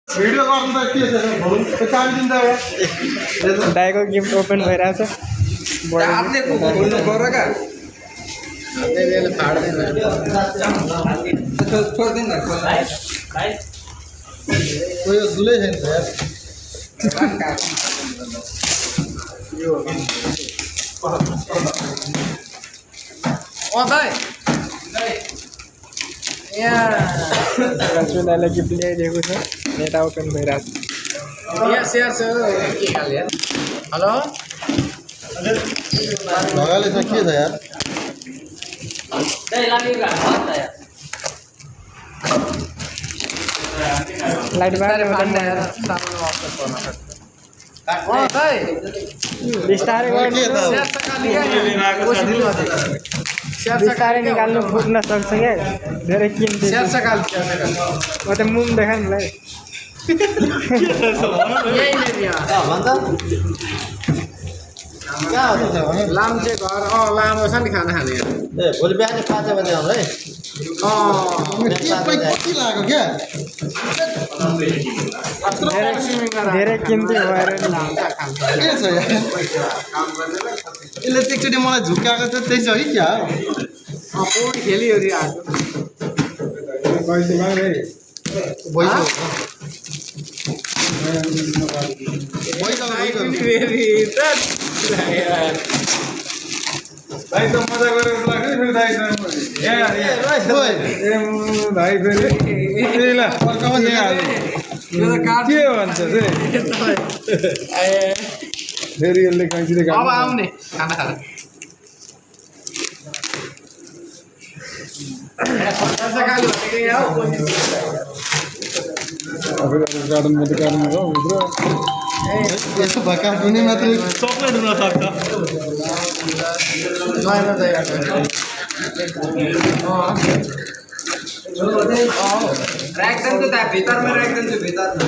video गर्नु त के छ भनौँ त्यो काम दिन्छ दाइको गिफ्ट ओपन भइरहेछ हातले खोल्नु पर्यो क्या छोड्दैन कोही दुलै छैन त यार दाइ रन्जु दाइलाई गिफ्ट ल्याइदिएको छ नेटा ओपन भइरहेछ यहाँ सेयर छ के खाले हेलो ढगाले छ के छ यार लाइट बारे बिस्तारै बिस्तारै निकाल्नु फुट्न सक्छ क्या धेरै किन्छु म त मुम देखा नि भाइ लाम्चे घर लामो छ नि खाना खाने ए भोलि बिहान 5 बजे आउनु है कति लाग्यो क्या धेरै किन्ती भएर नि के छ यार यसले एकचोटि मलाई झुक्काएको छ त्यही छ है क्या पौडी खेलिओरि आएको भाइ त मजा गरेर लाग्यो फेरि दाइ भाइ फेरि के भन्छ फेरि यसले कैँचीले अब आउने खाना खाना गार्डन मात्रै गार्डनमा हो भित्र यसो भए कार्टुनै मात्रै चक्लेट हुन सक्छ राख्दैन त भितरमा राख्दैन भितरमा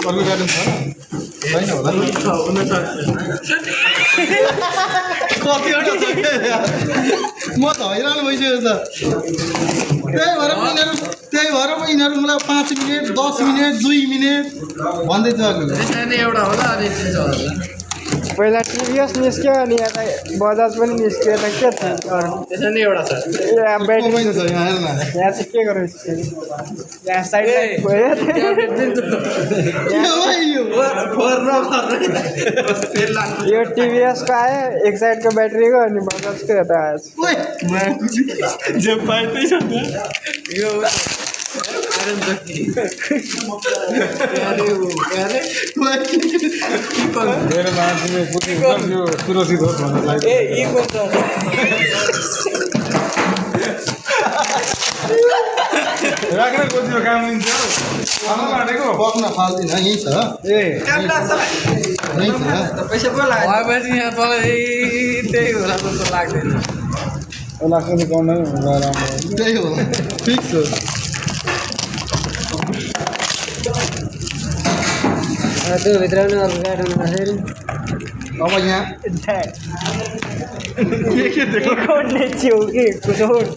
अर्को गार्डन छ छैन होला कतिवटा छ म त हैरान भइसक्यो त त्यही भएर पो यिनीहरू मलाई 5 मिनट 10 मिनट 2 मिनट भन्दै थियो एउटा होला अनि पहिला टिभीएस निस्क्यो अनि यता बजाज पनि निस्क्यो यता के छ त्यसै नै एउटा छ ब्याट्री छ यहाँ हेर्न यहाँ चाहिँ के गर्नु यहाँ साइड गयो यो टिभीएसको आयो एक साइडको ब्याट्रीको अनि बजाजको यता आएछ जे पाइ त्यही छ यो मेरो मान्छे सुरक्षित होस् भन्नलाई राख्न खोज्यो काम लिन्छ खानु लाटेको बक्न फाल्दिन यहीँ छ ए यहीँ छ पैसा पो लाग्यो यहाँ तल त्यही होला जस्तो लाग्दैन लाग्छ नि गर्नै होला राम्रो त्यही हो फिक्स हो त्यो भित्र पनि अर्को गार्डनमा फेरि अब यहाँ के देखो च्याउ के कुचोट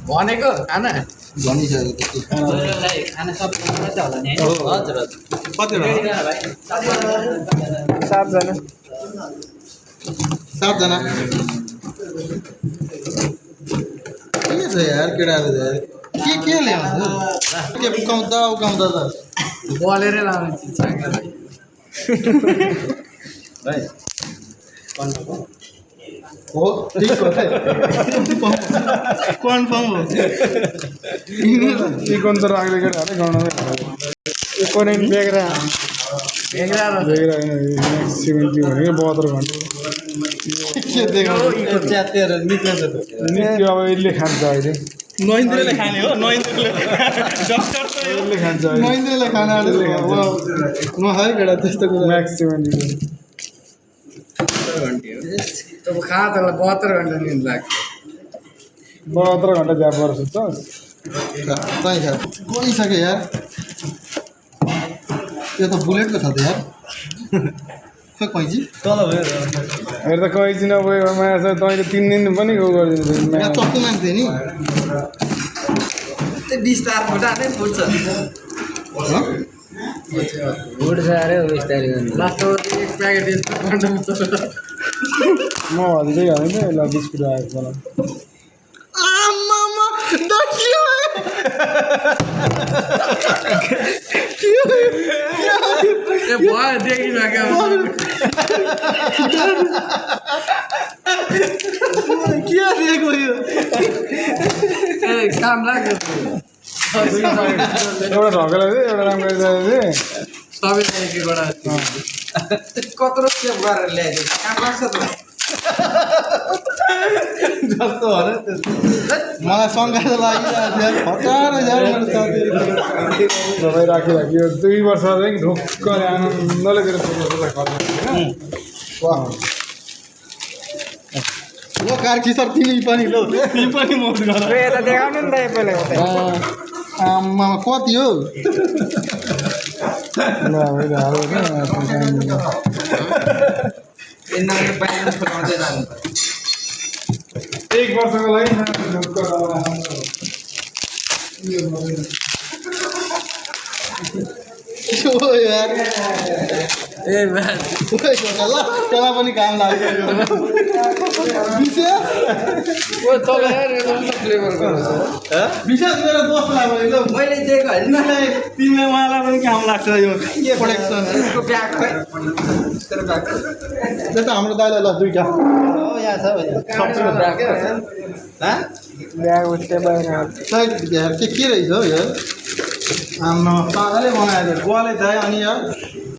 भनेको खाना भनिसक्यो खाना सबै मात्रै होला नि हजुर कतिवटा 7 जना के छ यार केटाले के ल्याउँछ के उकाउँदा त बोलेरै लाउने चिज भाइ हो ठीक हो कन्फर्म हो चिकन त राख्दै गएर हालै गाउँमै इकोनोमी बेग्रा म्याक्सिमम के भनेको 72 घन्टा के देखाउनु नित्य अब यसले खान्छ अहिले नरेन्द्रले खाने हो नरेन्द्रले डक्टर त यसले खान्छ नरेन्द्रले खाना म है केटा त्यस्तो कुरा म्याक्सिमम अब खा त 72 घन्टा निन्द लाग्छ 72 घन्टा ज्याप गरेर सुत्छस् तै खा गइसक्यो यार यो त बुलेटको छ त यार खै कैँची तल भयो मेरो त कैँची नभएको माया छ तैँले 3 दिन पनि गो गरिदिनु यहाँ चक्कु माग्थ्यो नि त्यो बिस्तार फुटा नै फुट्छ फुट्छ अरे बिस्तारै गर्नु लास्टमा एक प्याकेट यस्तो गर्नुपर्छ म हल्दै हाल्ने ल बिस्कुट आएको मलाई आमामा देखियो ए भयो देखिसक्यो के दिएको यो ए काम लाग्यो एउटा ढकला थियो एउटा राम्रो गरिदिएको सबै एकीबाट कत्रो सेभ गरेर ल्याइदियो काम लाग्छ त जस्तो हो र मलाई शङ्का त लागिरहेको थियो हतार यार मेरो साथीहरू तपाईँ राखिराख्यो 2 वर्षदेखि ढोक्कले आनन्दले मेरो वाह ल कार्की सर तिमी पनि ल तिमी पनि मौज गर यता देखाउनु नि त पहिला आमा कति हो ल अहिले हाल्यो यिनीहरू बाहिर फुलाउँदै जानु 1 वर्षको लागि ढोक्क के हो यार ए म्यान ल तँलाई पनि काम लाग्यो विशेष ओ तल हेर यो त फ्लेभर गर्छ विशेष मेरो दोस्त लाग्यो ल मैले दिएको होइन तिमीलाई उहाँलाई पनि काम लाग्छ यो के प्रोडक्सन यसको ब्याग खै यसको ब्याग त्यो त हाम्रो दाइलाई ल 2टा हो यहाँ छ सबैको ब्याग ब्याग उठ्दै बाहिर साइड यार के रहेछ हौ यार आम्मा पागलै बनायो गोवाले चाहिँ अनि यार